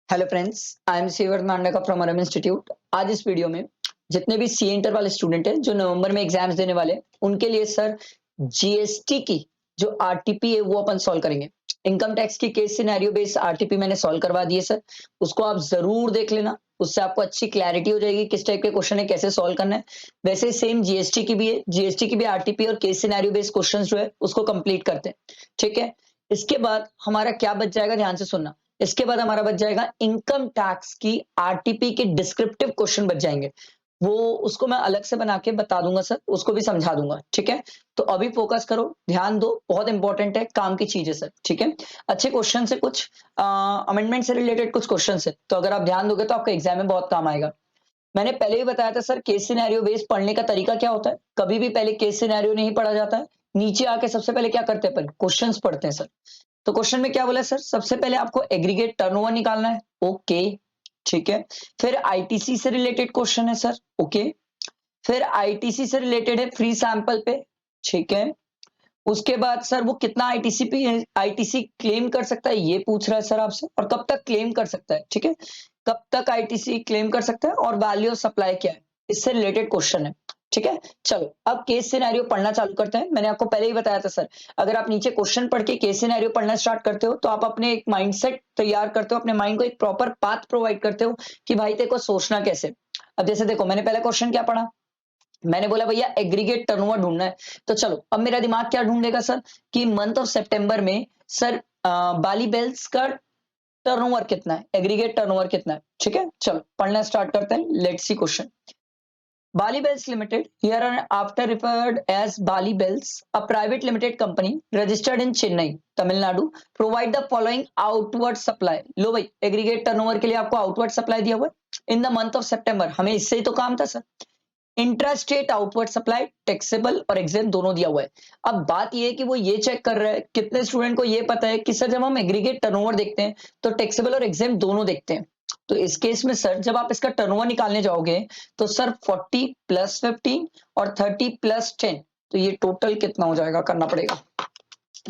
Hello friends, I am सीवर मांडका from अरम इंस्टीट्यूट। आज इस वीडियो में जितने भी सी इंटर वाले स्टूडेंट हैं जो नवंबर में एग्जाम्स देने वाले हैं, उनके लिए सर जीएसटी की जो आरटीपी है वो अपन सॉल्व करेंगे। इनकम टैक्स की केस सिनेरियो बेस्ड आरटीपी मैंने सॉल्व करवा दी है सर, उसको आप जरूर देख लेना। उससे आपको अच्छी क्लैरिटी हो जाएगी किस टाइप के क्वेश्चन है, कैसे सॉल्व करना है। वैसे सेम जीएसटी की भी है, जीएसटी की भी आरटीपी और केस सिनेरियो बेस्ड क्वेश्चन जो है उसको कंप्लीट करते हैं। ठीक है, इसके बाद हमारा क्या बच जाएगा, ध्यान से सुनना। इसके बाद हमारा बच जाएगा इनकम टैक्स की आरटीपी के डिस्क्रिप्टिव क्वेश्चन बच जाएंगे। वो उसको मैं अलग से बना के बता दूंगा सर, उसको भी समझा दूंगा। ठीक है, तो अभी फोकस करो, ध्यान दो, बहुत इंपॉर्टेंट है, काम की चीज है सर। ठीक है, अच्छे क्वेश्चन से कुछ अमेंडमेंट से रिलेटेड कुछ क्वेश्चन है, तो अगर आप ध्यान दोगे तो आपका एग्जाम में बहुत काम आएगा। मैंने पहले ही बताया था सर, केस सिनेरियो बेस्ड पढ़ने का तरीका क्या होता है। कभी भी पहले केस सिनेरियो नहीं पढ़ा जाता है, नीचे आके सबसे पहले क्या करते हैं, अपन क्वेश्चंस पढ़ते हैं सर। तो क्वेश्चन में क्या बोला सर, सबसे पहले आपको एग्रीगेट टर्नओवर निकालना है। ओके, ठीक है। फिर आईटीसी से रिलेटेड क्वेश्चन है सर। ओके, फिर आईटीसी से रिलेटेड है फ्री सैंपल पे। ठीक है, उसके बाद सर वो कितना आईटीसी पे आईटीसी क्लेम कर सकता है ये पूछ रहा है सर आपसे, और कब तक क्लेम कर सकता है। ठीक है, कब तक आईटीसी क्लेम कर सकता है और वैल्यू ऑफ सप्लाई क्या है, इससे रिलेटेड क्वेश्चन है। ठीक है, चलो अब केस सिनेरियो पढ़ना चालू करते हैं। मैंने आपको पहले ही बताया था सर, अगर आप नीचे क्वेश्चन पढ़ के केस सिनेरियो पढ़ना स्टार्ट करते हो तो आप अपने एक माइंडसेट तैयार करते हो, अपने माइंड को एक प्रॉपर पाथ प्रोवाइड करते हो कि भाई तेरे को सोचना कैसे। अब जैसे देखो, मैंने पहला क्वेश्चन क्या पढ़ा, मैंने बोला भैया एग्रीगेट टर्नओवर ढूंढना है। तो चलो अब मेरा दिमाग क्या ढूंढेगा सर, कि मंथ ऑफ सितंबर में सर बाली बेल्स का टर्नओवर कितना है, एग्रीगेट टर्नओवर कितना है। ठीक है, चलो पढ़ना स्टार्ट करते हैं। Let's see question. Bali Bells Limited, here and after referred as Bali Bells, a private limited company registered in Chennai, Tamil Nadu, provide the following outward supply. लो भाई, एग्रीगेट टर्नओवर के लिए आपको आउटवर्ड सप्लाई दिया हुआ है इन the month of सितंबर। हमें इससे ही तो काम था sir. Intra state outward supply taxable और एग्जेम्प्ट दोनों दिया हुआ है। अब बात यह है कि वो ये चेक कर रहा है, कितने स्टूडेंट को ये पता है कि सर जब हम एग्रीगेट टर्नओवर देखते हैं तो टैक्सेबल और एग्जेम्प्ट दोनों देखते हैं। तो इस केस में सर जब आप इसका टर्नओवर निकालने जाओगे तो सर 40 प्लस 15 और 30 प्लस 10, तो ये टोटल कितना हो जाएगा, करना पड़ेगा।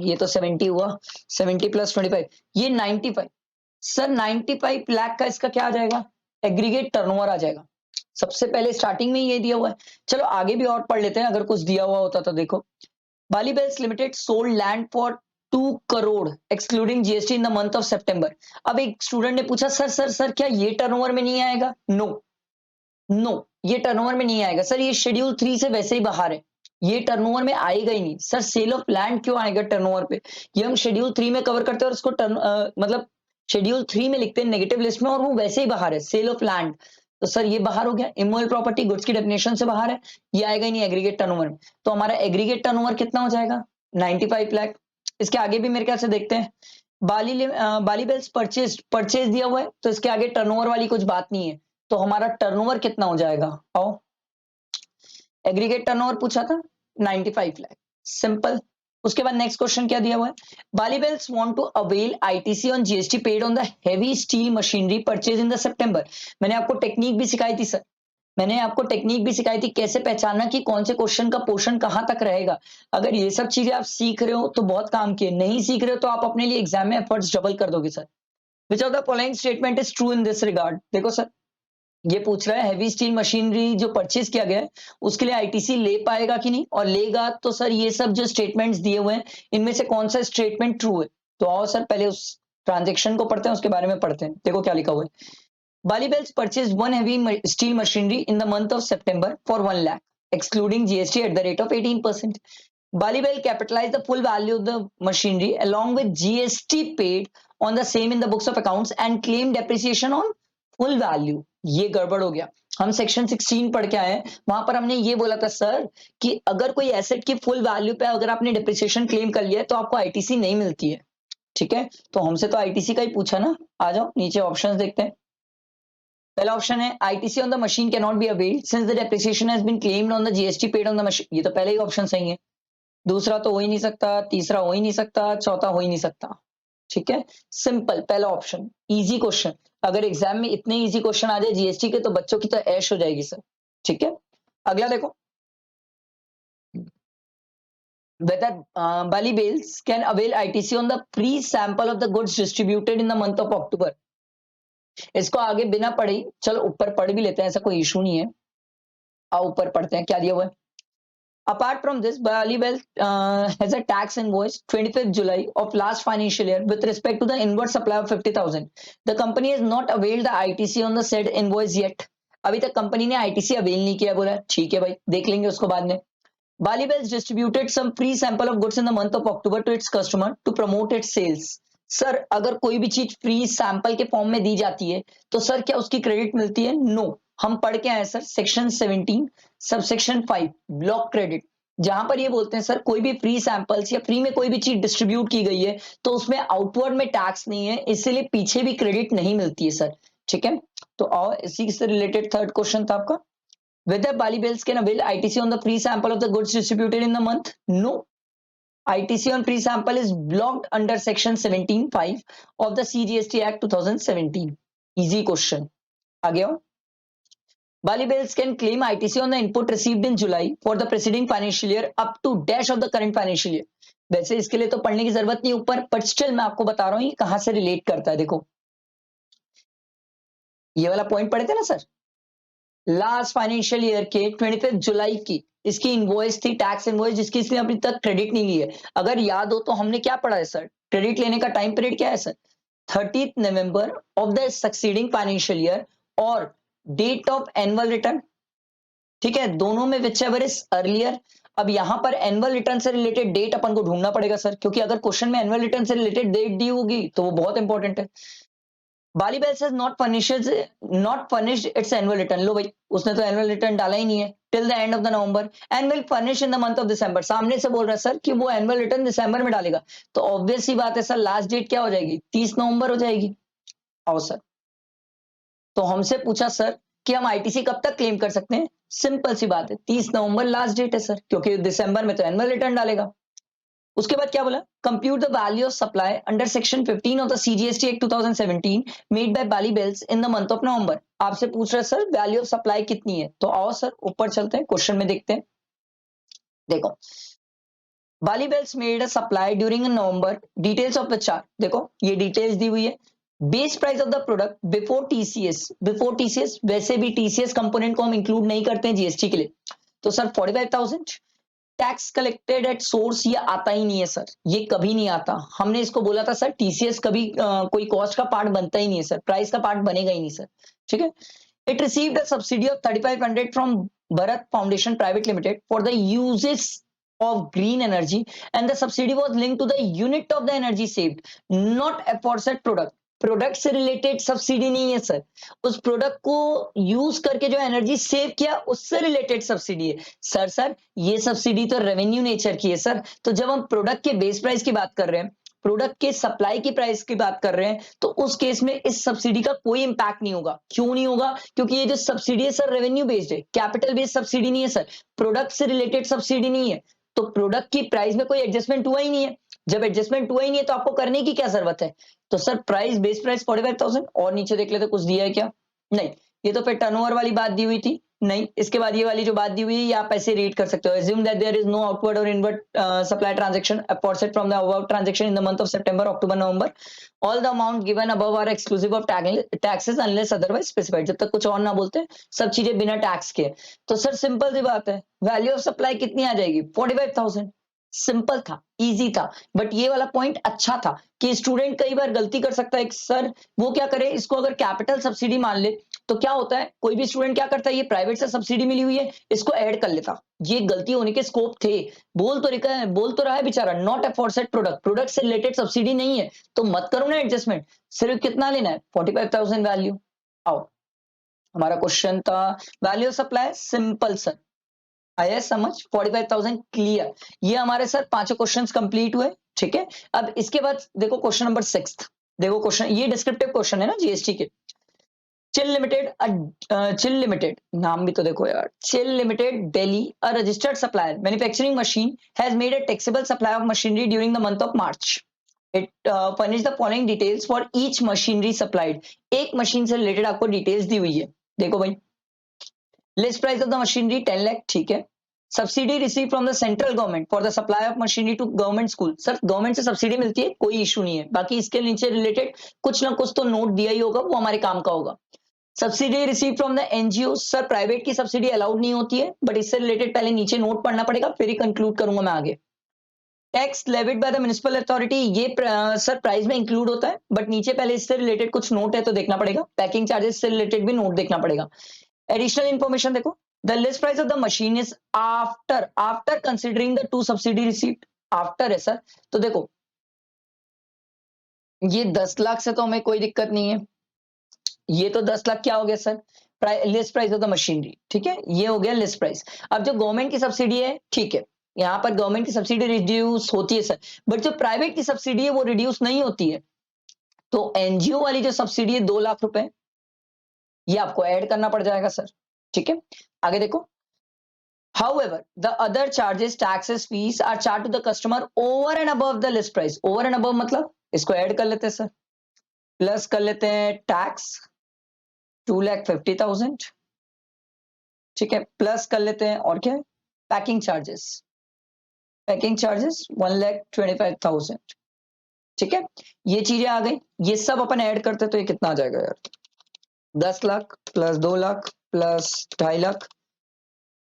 ये तो 70 हुआ, 70 प्लस 25, ये 95। सर 95 लाख का इसका क्या आ जाएगा, एग्रीगेट टर्नओवर आ जाएगा। सबसे पहले स्टार्टिंग में ये दिया हुआ है। चलो आगे भी और पढ़ लेते हैं, अगर कुछ दिया हुआ होता तो देखो। Bali Bells limited sold land for 2 crore excluding GST in the month of September. अब एक स्टूडेंट ने पूछा, सर क्या ये टर्नओवर में नहीं आएगा। नो, नो, ये टर्नओवर में नहीं आएगा सर, ये शेड्यूल 3 से वैसे ही बाहर है, ये टर्नओवर में आएगा ही नहीं सर। सेल ऑफ लैंड क्यों आएगा टर्नओवर पे, ये हम शेड्यूल 3 में कवर करते हैं और उसको मतलब शेड्यूल 3 में लिखते हैं नेगेटिव लिस्ट में, और वो वैसे ही बाहर है, सेल ऑफ लैंड। तो सर ये बाहर हो गया, इमोबल प्रॉपर्टी गुड्स की डेफिनेशन से बाहर है, ये आएगा ही नहीं एग्रीगेट टर्नओवर में। तो हमारा एग्रीगेट टर्नओवर कितना हो जाएगा, 95 लाख। इसके आगे भी मेरे ख्याल से देखते हैं। बाली बेल्स परचेज परचेज दिया हुआ है, तो इसके आगे टर्नओवर वाली कुछ बात नहीं है। तो हमारा टर्नओवर कितना हो जाएगा, आओ। एग्रीगेट टर्नओवर पूछा था 95 लाख, सिंपल। उसके बाद नेक्स्ट क्वेश्चन क्या दिया हुआ है, Bali Bells want to avail ITC on GST paid on the heavy steel machinery purchase in the September. मैंने आपको टेक्निक भी सिखाई थी सर, मैंने आपको टेक्निक भी सिखाई थी कैसे पहचानना कि कौन से क्वेश्चन का पोर्शन कहां तक रहेगा। अगर ये सब चीजें आप सीख रहे हो तो बहुत काम किए, नहीं सीख रहे हो तो आप अपने लिए एग्जाम में एफर्ट्स डबल कर दोगे sir. Which of the following statement is true in this regard. देखो सर, ये पूछ रहा है हैवी स्टील मशीनरी जो परचेज किया गया है उसके लिए आईटीसी ले पाएगा कि नहीं, और लेगा तो सर ये सब जो स्टेटमेंट्स दिए हुए हैं इनमें से कौन सा स्टेटमेंट ट्रू है। तो आओ सर पहले उस ट्रांजेक्शन को पढ़ते हैं, उसके बारे में पढ़ते हैं। देखो क्या लिखा हुआ है, Bali Bells purchase one heavy steel machinery in the month of September for 1 lakh excluding GST at the rate of 18%. Bali Bell capitalized the full value of the machinery along with GST paid on the same in the books of accounts and claimed depreciation on full value. ये गड़बड़ हो गया। हम section 16 पढ़ के आए हैं, वहां पर हमने ये बोला था सर कि अगर कोई एसेट की फुल वैल्यू पे अगर आपने डिप्रिसिएशन क्लेम कर लिया है तो आपको आईटीसी नहीं मिलती है। ठीक है, तो हमसे तो आईटीसी का ही पूछा ना। आ जाओ नीचे ऑप्शंस देखते हैं। पहला ऑप्शन है ITC on the machine can not be availed since the depreciation has been claimed on the GST paid on the machine. ये तो पहले ही ऑप्शन सही है। दूसरा तो हो ही नहीं सकता, तीसरा हो ही नहीं सकता, चौथा हो ही नहीं सकता। ठीक है, सिंपल पहला ऑप्शन, इजी क्वेश्चन। अगर एग्जाम में इतने इजी क्वेश्चन आ जाए जीएसटी के तो बच्चों की तो ऐश हो जाएगी सर। ठीक है, अगला देखो, whether Bali Bales can avail ITC on the pre-sample of the goods distributed in the month of October. इसको आगे बिना पढ़े चलो ऊपर पढ़ भी लेते हैं, ऐसा कोई इशू नहीं है। आओ ऊपर पढ़ते हैं क्या दिया हुआ है। Apart from this, Bali Wealth has a tax invoice 25th July of last financial year with respect to the inward supply of 50,000. The company has not availed the ITC on the said invoice yet. अभी तक company ने ITC avail नहीं किया। बोला ठीक है भाई, देख लेंगे उसको बाद में। Bali Wealth distributed some free sample of goods in the month of October to its customer to promote its sales. Sir अगर कोई भी चीज फ्री सैंपल के फॉर्म में दी जाती है तो सर क्या उसकी क्रेडिट मिलती है? नो। हम पढ़ के आए sir section 17 subsection 5 block credit, जहां पर ये बोलते हैं सर कोई भी फ्री सैंपल्स या फ्री में कोई भी चीज डिस्ट्रीब्यूट की गई है तो उसमें आउटवर्ड में टैक्स नहीं है, इसीलिए पीछे भी क्रेडिट नहीं मिलती है सर। ठीक है, तो आओ इसी से रिलेटेड थर्ड क्वेश्चन था आपका, whether Bali Bells can avail ITC on the free sample of the goods distributed in the month? No. ITC on free sample is blocked under section 17(5) of the CGST Act 2017. Easy question. आगे आओ। Bali Bells can claim ITC on the input received in July for the preceding financial year up to dash of the current financial year. वैसे इसके लिए तो पढ़ने की जरूरत नहीं ऊपर, बट स्टिल मैं आपको बता रहा हूं ये कहां से रिलेट करता है। देखो ये वाला पॉइंट पढ़े थे ना सर, लास्ट फाइनेंशियल ईयर के 25 जुलाई की इसकी इनवॉइस थी, टैक्स इनवॉइस, जिसकी इसने अभी तक क्रेडिट नहीं ली है। अगर याद हो तो हमने क्या पढ़ा है सर, क्रेडिट लेने का टाइम पीरियड क्या है sir, 30 November of the succeeding financial year और डेट ऑफ एनुअल रिटर्न। ठीक है, दोनों में विच एवर इज अर्लियर। अब यहां पर एनुअल रिटर्न से रिलेटेड डेट अपन को ढूंढना पड़ेगा सर, क्योंकि अगर क्वेश्चन में एनुअल रिटर्न से रिलेटेड डेट दी होगी तो वो बहुत इंपॉर्टेंट है। Bali Bells has not furnished its annual return. लो भाई, उसने तो एनुअल रिटर्न डाला ही नहीं है till the end of the November and will furnish in the month of December. सामने से बोल रहा है सर कि वो एनुअल रिटर्न दिसंबर में डालेगा, तो ऑब्वियस सी बात है सर लास्ट डेट क्या हो जाएगी, 30 नवंबर हो जाएगी। आओ सर, तो हमसे पूछा सर कि हम आईटीसी कब तक क्लेम कर सकते हैं, सिंपल सी बात है 30 नवंबर लास्ट डेट है सर, क्योंकि दिसंबर में तो एनुअल रिटर्न डालेगा। उसके बाद क्या बोला, compute the value of supply under section 15 of the CGST act 2017 made by Bali Bells in the month of November. आपसे पूछ रहा है सर वैल्यू ऑफ सप्लाई कितनी है, तो आओ सर ऊपर चलते हैं, क्वेश्चन में देखते हैं। देखो Bali Bells made a supply during November, details of the chart, देखो ये डिटेल्स दी हुई है। Base price of the product before TCS, वैसे भी टीसीएस कंपोनेंट को हम इंक्लूड नहीं करते हैं जीएसटी के लिए, तो sir 45,000। Tax collected at source, ये आता ही नहीं है सर, ये कभी नहीं आता। हमने इसको बोला था सर टीसीएस कभी कोई कॉस्ट का पार्ट बनता ही नहीं है सर, प्राइस का पार्ट बनेगा ही नहीं सर। ठीक है, it received a subsidy of 3500 from Bharat foundation private limited for the uses of green energy and the subsidy was linked to the unit of the energy saved, not aforesaid product। Product से related subsidy नहीं है sir, उस product को use करके जो energy save किया उससे related subsidy है सर। सर ये सब्सिडी तो रेवेन्यू नेचर की है सर, तो जब हम प्रोडक्ट के बेस प्राइस की बात कर रहे हैं, प्रोडक्ट के सप्लाई की प्राइस की बात कर रहे हैं, तो उस केस में इस सब्सिडी का कोई इंपैक्ट नहीं होगा। क्यों नहीं होगा, क्योंकि ये जो सब्सिडी है सर रेवेन्यू बेस्ड है, कैपिटल बेस्ड सब्सिडी नहीं है सर, प्रोडक्ट से रिलेटेड सब्सिडी नहीं है, तो प्रोडक्ट की प्राइस में कोई एडजस्टमेंट हुआ ही नहीं है। जब एडजस्टमेंट हुआ ही नहीं है तो आपको करने की क्या जरूरत है, तो सर प्राइस बेस प्राइस 45,000। और नीचे देख लेते कुछ दिया है क्या, नहीं, ये तो फिर टर्नओवर वाली बात दी हुई थी, नहीं। इसके बाद ये वाली जो बात दी हुई है ये आप ऐसे रीड कर सकते हो, assume that there is no outward or inward supply transaction aforesaid from the above transaction in the month of September, October, November, all the amount given above are exclusive of taxes unless otherwise specified। जब तक कुछ और ना बोलते सब चीजें बिना tax के। तो सर सिंपल सी बात है, वैल्यू ऑफ सप्लाई कितनी आ जाएगी, 45,000। सिंपल था, इजी था, बट ये वाला पॉइंट अच्छा था कि स्टूडेंट कई बार गलती कर सकता है सर, वो क्या करे, इसको अगर कैपिटल सब्सिडी मान ले तो क्या होता है, कोई भी स्टूडेंट क्या करता है, ये प्राइवेट से सब्सिडी मिली हुई है इसको ऐड कर लेता, ये गलती होने के स्कोप थे। बोल तो रहा है बेचारा नॉट अफोर्सेड प्रोडक्ट, प्रोडक्ट से रिलेटेड सब्सिडी नहीं है, तो मत करो ना एडजस्टमेंट, सिर्फ कितना लेना है 45,000 वैल्यू। आओ हमारा क्वेश्चन था value of supply, simple sir, आया समझ, 45,000 क्लियर। ये हमारे सर पांचों क्वेश्चंस कंप्लीट हुए। ठीक है, अब इसके बाद देखो क्वेश्चन नंबर 6, देखो क्वेश्चन, ये डिस्क्रिप्टिव क्वेश्चन है ना जीएसटी के। चिल लिमिटेड नाम भी तो देखो यार, chill limited Delhi, a registered supplier manufacturing machine has made a taxable supply of machinery during the month of March. It furnish the following details for each machinery supplied. एक machine से related आपको details दी हुई है, देखो भाई, list price of the machinery 10 lakh, ठीक है, subsidy receive from the central government for the supply of machinery to government school. Sir government से सब्सिडी मिलती है, कोई इशू नहीं है, बाकी इसके नीचे रिलेटेड कुछ ना कुछ तो नोट दिया ही होगा, वो हमारे काम का होगा। Subsidy receive from the NGO. Sir private की सब्सिडी अलाउड नहीं होती है, बट इससे रिलेटेड पहले नीचे नोट पढ़ना पड़ेगा, फिर ही कंक्लूड करूंगा मैं आगे। Tax levied by the municipal authority, ये सर प्राइस में इंक्लूड होता है, बट नीचे पहले इससे रिलेटेड कुछ नोट है तो देखना पड़ेगा। पैकिंग चार्जेस से रिलेटेड भी नोट देखना पड़ेगा। एडिशनल इंफॉर्मेशन देखो, the list price of the machine is after considering the two subsidy received. After है सर, तो देखो ये 10 लाख से तो हमें कोई दिक्कत नहीं है, ये तो 10 लाख क्या हो गया sir, list price of the machinery, ठीक है, ये हो गया लिस्ट प्राइस। अब जो गवर्नमेंट की सब्सिडी है, ठीक है, यहाँ पर गवर्नमेंट की सब्सिडी रिड्यूस होती है सर, बट जो प्राइवेट की सब्सिडी है वो रिड्यूस नहीं होती है। तो एनजीओ वाली जो सब्सिडी है 2 लाख रुपए, ये आपको ऐड करना पड़ जाएगा सर, ठीक है। आगे देखो, however the other charges taxes fees are charged to the customer over and above the list price। over and above मतलब इसको ऐड कर लेते हैं सर, प्लस कर लेते हैं टैक्स 2,50,000, ठीक है, प्लस कर लेते हैं और क्या है, पैकिंग चार्जेस 1,25,000, ठीक है। ये चीजें आ गई, ये सब अपन ऐड करते तो ये कितना आ जाएगा यार, 10 lakh plus 2 lakh plus 2.5 lakh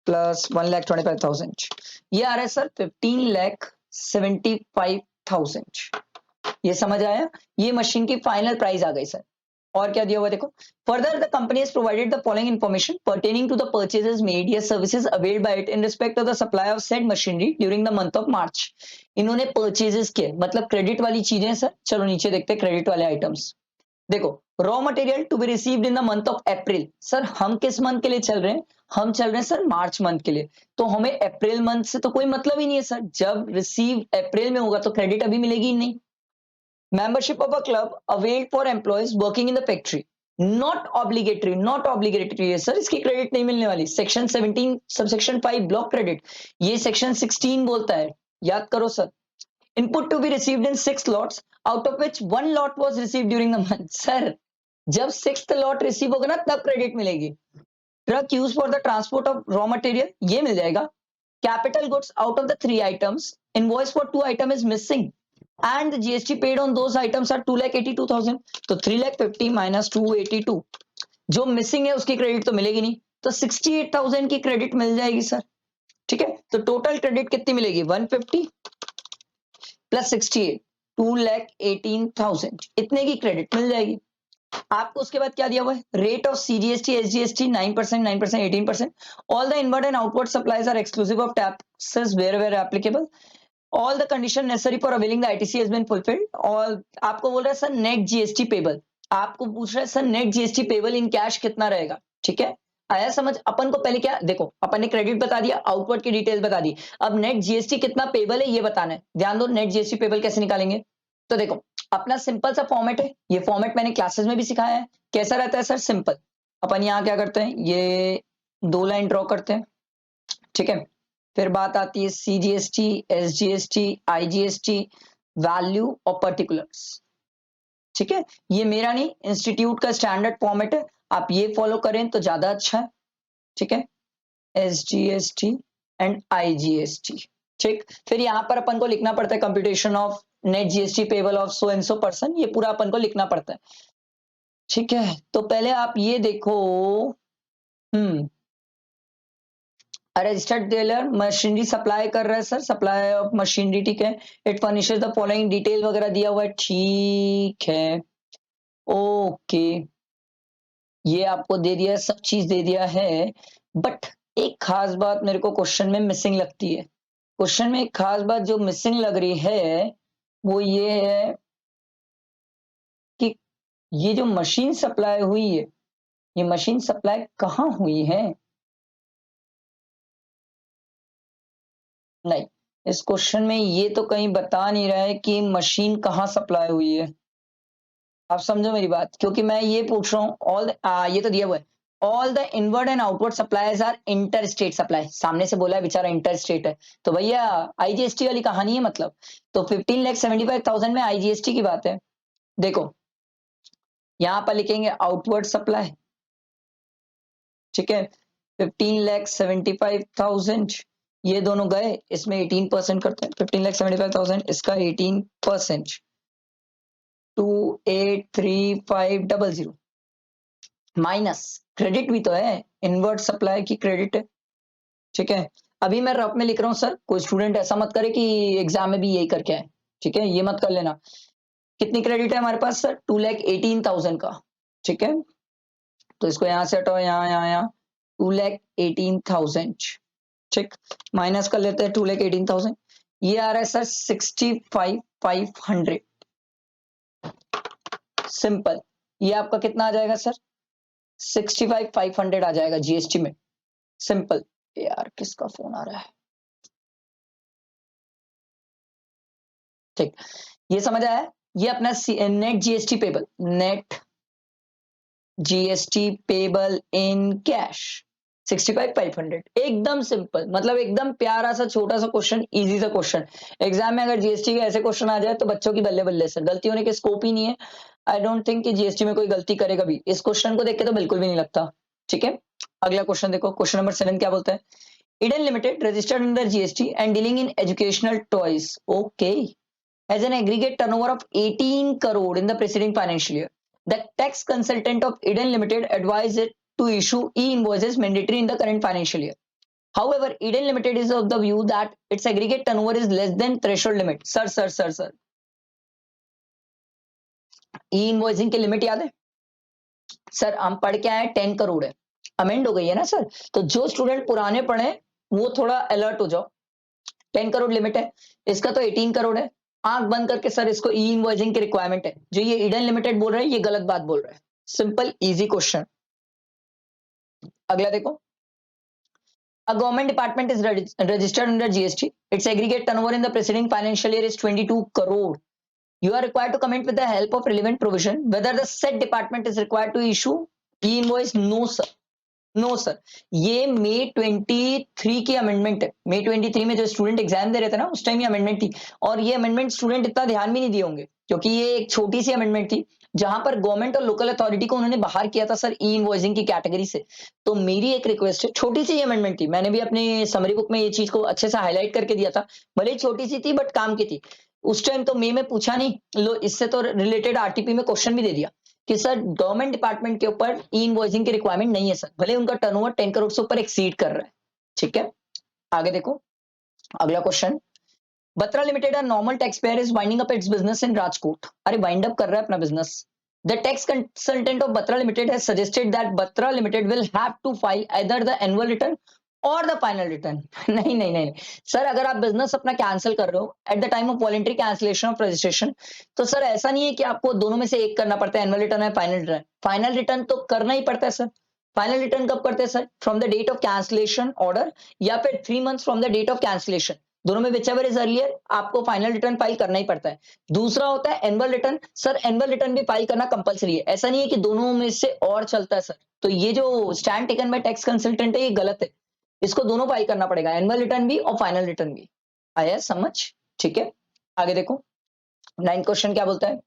plus 1,25,000, ये आ रहा है सर 15,75,000। ये समझ आया, ये मशीन की फाइनल प्राइस आ गई सर। और क्या दिया हुआ देखो, further the company has provided the following information pertaining to the purchases made या services availed by it in respect of the supply of said machinery during the month of March. इन्होंने purchases किए, मतलब credit वाली चीजें sir. चलो नीचे देखते हैं क्रेडिट वाले आइटम्स। देखो, raw material to be received in the month of April. Sir हम किस मंथ के लिए चल रहे हैं, हम चल रहे हैं सर मार्च मंथ के लिए, तो हमें अप्रैल मंथ से तो कोई मतलब ही नहीं है सर, जब रिसीव अप्रैल में होगा तो क्रेडिट अभी मिलेगी ही नहीं। membership of a club availed for employees working in the factory not obligatory, not obligatory है सर, इसकी क्रेडिट नहीं मिलने वाली। सेक्शन 17 सबसेक्शन 5 ब्लॉक क्रेडिट, ये सेक्शन 16 बोलता है, याद करो sir. Input to be received in 6 lots out of which 1 lot was received during the month. Sir जब 6th लॉट रिसीव होगा ना तब क्रेडिट मिलेगी। Truck use for the transport of raw material, ये मिल जाएगा। Capital goods out of the 3 items, invoice for 2 item is missing and the GST paid on those items are 2,82,000, तो 3,50,000 minus 282, जो missing है उसकी क्रेडिट तो मिलेगी नहीं, तो 68,000 की क्रेडिट मिल जाएगी सर, ठीक है। तो टोटल क्रेडिट कितनी मिलेगी, 150 प्लस 68, 2,18,000, इतने की क्रेडिट मिल जाएगी आपको। उसके बाद क्या दिया हुआ है, rate of CGST SGST 9%, 9%, 18%। All the inward and outward supplies are exclusive of taxes where applicable. all the condition necessary for availing the ITC has been fulfilled। और आपको बोल रहा है सर नेट जीएसटी पेबल, आपको पूछ रहा है sir net GST payable in cash कितना रहेगा, ठीक है। आया समझ, अपन को पहले क्या देखो, अपन ने क्रेडिट बता दिया, आउटवर्ड की डिटेल्स बता दी, अब नेट जीएसटी कितना पेबल है ये बताना है। ध्यान दो, नेट जीएसटी पेबल कैसे निकालेंगे, तो देखो अपना सिंपल सा फॉर्मेट है, ये फॉर्मेट मैंने क्लासेस में भी सिखाया है। कैसा रहता है सर, सिंपल। अपन यहाँ क्या करते हैं, ये 2 लाइन ड्रॉ करते हैं, ठीक है। फिर बात आती है CGST SGST IGST वैल्यू और पर्टिकुलर्स, ठीक है। ये मेरा नहीं, इंस्टीट्यूट का स्टैंडर्ड फॉर्मेट है, आप ये फॉलो करें तो ज्यादा अच्छा है, ठीक है। SGST एंड IGST, ठीक। फिर यहाँ पर अपन को लिखना पड़ता है computation of net GST payable of so and so person, ये पूरा अपन को लिखना पड़ता है, ठीक है। तो पहले आप ये देखो, रजिस्टर्ड डीलर मशीनरी सप्लाई कर रहा है सर, सप्लाई ऑफ मशीनरी, ठीक है। It furnishes the following detail वगैरह दिया हुआ है, ठीक है, ओके, ये आपको दे दिया, सब चीज दे दिया है। बट एक खास बात मेरे को क्वेश्चन में मिसिंग लगती है, क्वेश्चन में एक खास बात जो मिसिंग लग रही है वो ये है कि ये जो मशीन सप्लाई हुई है, ये मशीन सप्लाई कहाँ हुई है। नहीं, इस क्वेश्चन में ये तो कहीं बता नहीं रहा है कि मशीन कहाँ सप्लाई हुई है। आप समझो मेरी बात, क्योंकि मैं ये पूछ रहा हूँ ये तो दिया हुआ है, all the inward and outward supplies are inter state supply. सामने से बोला है बेचारा इंटर स्टेट है, तो भैया IGST वाली कहानी है मतलब। तो 15,75,000 में IGST की बात है। देखो यहां पर लिखेंगे आउटवर्ड सप्लाई, ठीक है, 15,75,000 ये दोनों गए, इसमें 18% करते हैं, 15,75,000, इसका 18%, 283500 माइनस क्रेडिट भी तो है, इनवर्ट सप्लाई की क्रेडिट है, ठीक है। अभी मैं रफ में लिख रहा हूँ सर, कोई स्टूडेंट ऐसा मत करे कि एग्जाम में भी यही करके आए, ठीक है, ये मत कर लेना। कितनी क्रेडिट है हमारे पास सर? 2,18,000 का, ठीक है। तो इसको यहां से हटाओ, यहाँ 2,18,000, ठीक, माइनस कर लेते हैं 2,18,000, ये आ रहा है सर 65,500, सिंपल। ये आपका कितना आ जाएगा सर? 65,500 आ जाएगा जीएसटी में, सिंपल। यार किसका फोन आ रहा है, ठीक, ये समझ आया। ये अपना net GST payable, net GST payable in cash 65,500, एकदम सिंपल, मतलब एकदम प्यारा सा छोटा सा क्वेश्चन, इजी सा क्वेश्चन। एग्जाम में अगर जीएसटी के ऐसे क्वेश्चन आ जाए तो बच्चों की बल्ले बल्ले सर, गलती होने के स्कोप ही नहीं है। आई डोंट थिंक कि जीएसटी में कोई गलती करेगा भी, इस क्वेश्चन को देख के तो बिल्कुल भी नहीं लगता, ठीक है। अगला क्वेश्चन देखो, क्वेश्चन नंबर 7 क्या बोलता है? Eden Limited registered under GST and dealing in educational toys. Okay. Has an aggregate turnover of 18 crore in the preceding financial year. The tax consultant of Eden Limited advised it to issue e-invoices mandatory in the current financial year. However, Eden Limited is of the view that its aggregate turnover is less than threshold limit. Sir. E-invoicing की limit याद है? Sir हम पढ़ के आए 10 करोड़ है, amend हो गई है ना सर। तो जो स्टूडेंट पुराने पढ़े वो थोड़ा अलर्ट हो जाओ, 10 करोड़ लिमिट है, इसका तो 18 करोड़ है। आंख बंद करके सर इसको ई इनवॉइसिंग की रिक्वायरमेंट है, जो ये ईडन लिमिटेड बोल रहे हैं ये गलत बात बोल रहे हैं। Simple easy question. अगला देखो, a government department is registered under GST. Its aggregate turnover in the preceding financial year is 22 crore. You are required to comment with the help of relevant provision whether the said department is required to issue e-invoice. No sir, no sir, ये मई 23 की amendment है। मई 23 में जो student exam दे रहे थे ना उस टाइम ये अमेंडमेंट थी, और ये अमेंडमेंट स्टूडेंट इतना ध्यान भी नहीं दिए होंगे क्योंकि ये एक छोटी सी अमेंडमेंट थी जहां पर गवर्नमेंट और लोकल अथॉरिटी को उन्होंने बाहर किया था सर ई इनवॉइसिंग की कैटेगरी से। तो मेरी एक रिक्वेस्ट है, छोटी सी अमेंडमेंट थी, मैंने भी अपनी समरी बुक में ये चीज को अच्छे से हाईलाइट करके दिया था, भले ही छोटी सी थी बट काम की थी। उस टाइम तो मई में पूछा नहीं, लो इससे तो रिलेटेड आरटीपी में क्वेश्चन भी दे दिया कि सर गवर्नमेंट डिपार्टमेंट के ऊपर ई इनवॉइसिंग की रिक्वायरमेंट नहीं है सर, भले उनका टर्नओवर 10 करोड़ से ऊपर एक्सीड कर रहा है, ठीक है। आगे देखो, अगला question, Batra limited a normal tax payer is winding up its business in Rajkot. अरे वाइंड अप कर रहा है अपना business. The tax consultant of Batra limited has suggested that Batra limited will have to file either the annual return और the final return. नहीं sir, अगर आप business अपना कैंसिल कर रहे हो at the time of voluntary cancellation of registration, तो sir ऐसा नहीं है कि आपको दोनों में से एक करना पड़ता है, एनुअल रिटर्न है फाइनल रिटर्न। फाइनल रिटर्न तो करना ही पड़ता है सर। फाइनल रिटर्न कब करते हैं sir? From the date of cancellation order या फिर 3 months from the date of cancellation, दोनों में विचएवर इज अर्लियर आपको फाइनल रिटर्न फाइल करना ही पड़ता है। दूसरा होता है annual return. Sir annual return भी फाइल करना कंपलसरी है, ऐसा नहीं है कि दोनों में से और चलता है सर। तो ये जो stand taken by tax consultant है ये गलत है, इसको दोनों फाइल करना पड़ेगा, एनुअल रिटर्न भी और फाइनल रिटर्न भी। आया समझ? ठीक है, आगे देखो 9 क्वेश्चन क्या बोलता है?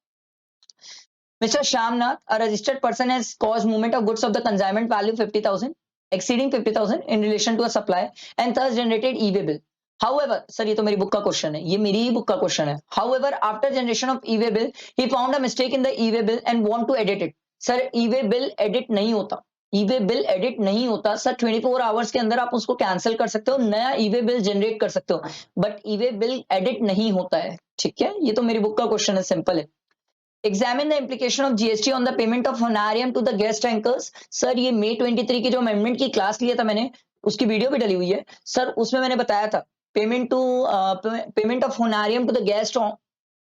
Mr. Shamnath, a registered person, has caused movement of goods of the consignment value 50,000 exceeding 50,000 in relation to a supply and thus generated e-way bill. However, sir ये तो मेरी बुक का क्वेश्चन है, ये मेरी ही बुक का क्वेश्चन है। However, after generation of e-way bill, he found a mistake in the e-way bill and want to edit it. Sir e-way bill edit नहीं होता, ई-वे बिल एडिट नहीं होता सर। 24 आवर्स के अंदर आप उसको कैंसिल कर सकते हो, नया ई-वे बिल जनरेट कर सकते हो, बट ई-वे बिल एडिट नहीं होता है, ठीक है। ये तो मेरी बुक का क्वेश्चन है, सिंपल है। Examine the implication of GST on the payment of honorarium to the guest anchors. Sir ये मई 23 की जो अमेंडमेंट की क्लास लिया था मैंने, उसकी वीडियो भी डली हुई है सर, उसमें मैंने बताया था payment of honorarium to the guest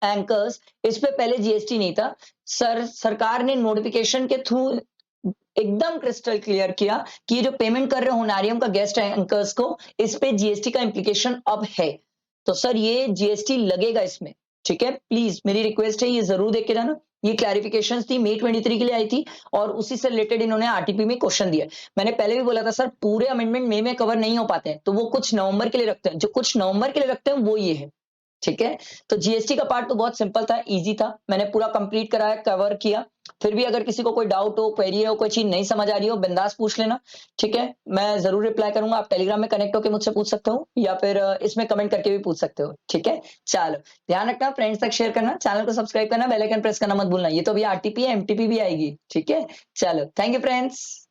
anchors, इस पे पहले जीएसटी नहीं था सर। सरकार ने नोटिफिकेशन के थ्रू एकदम क्रिस्टल क्लियर किया कि ये जो पेमेंट कर रहे हो होनारियम का गेस्ट एंकर्स को, इस पे जीएसटी का इंप्लीकेशन अब है, तो सर ये जीएसटी लगेगा इसमें, ठीक है। प्लीज मेरी रिक्वेस्ट है ये जरूर देख के जाना। ये क्लैरिफिकेशन थी, मई 23 के लिए आई थी और उसी से रिलेटेड इन्होंने आरटीपी में क्वेश्चन दिया। मैंने पहले भी बोला था सर पूरे अमेंडमेंट मई में कवर नहीं हो पाते हैं, तो वो कुछ नवंबर के लिए रखते हैं, जो कुछ नवंबर के लिए रखते हैं वो ये है, ठीक है। तो जीएसटी का पार्ट तो बहुत सिंपल था, इजी था, मैंने पूरा कंप्लीट कराया, कवर किया। फिर भी अगर किसी को कोई डाउट हो, क्वेरी हो, कोई चीज नहीं समझ आ रही हो, बिंदास पूछ लेना। ठीक है, मैं जरूर रिप्लाई करूंगा। आप टेलीग्राम में कनेक्ट होकर मुझसे पूछ सकते हो, या फिर इसमें कमेंट करके भी पूछ सकते हो। ठीक है, चलो ध्यान रखना, फ्रेंड्स तक शेयर करना, चैनल को सब्सक्राइब करना, बेल आइकन प्रेस करना मत भूलना। ये तो अभी आरटीपी है, एमटीपी भी आएगी। ठीक है, चलो थैंक यू फ्रेंड्स।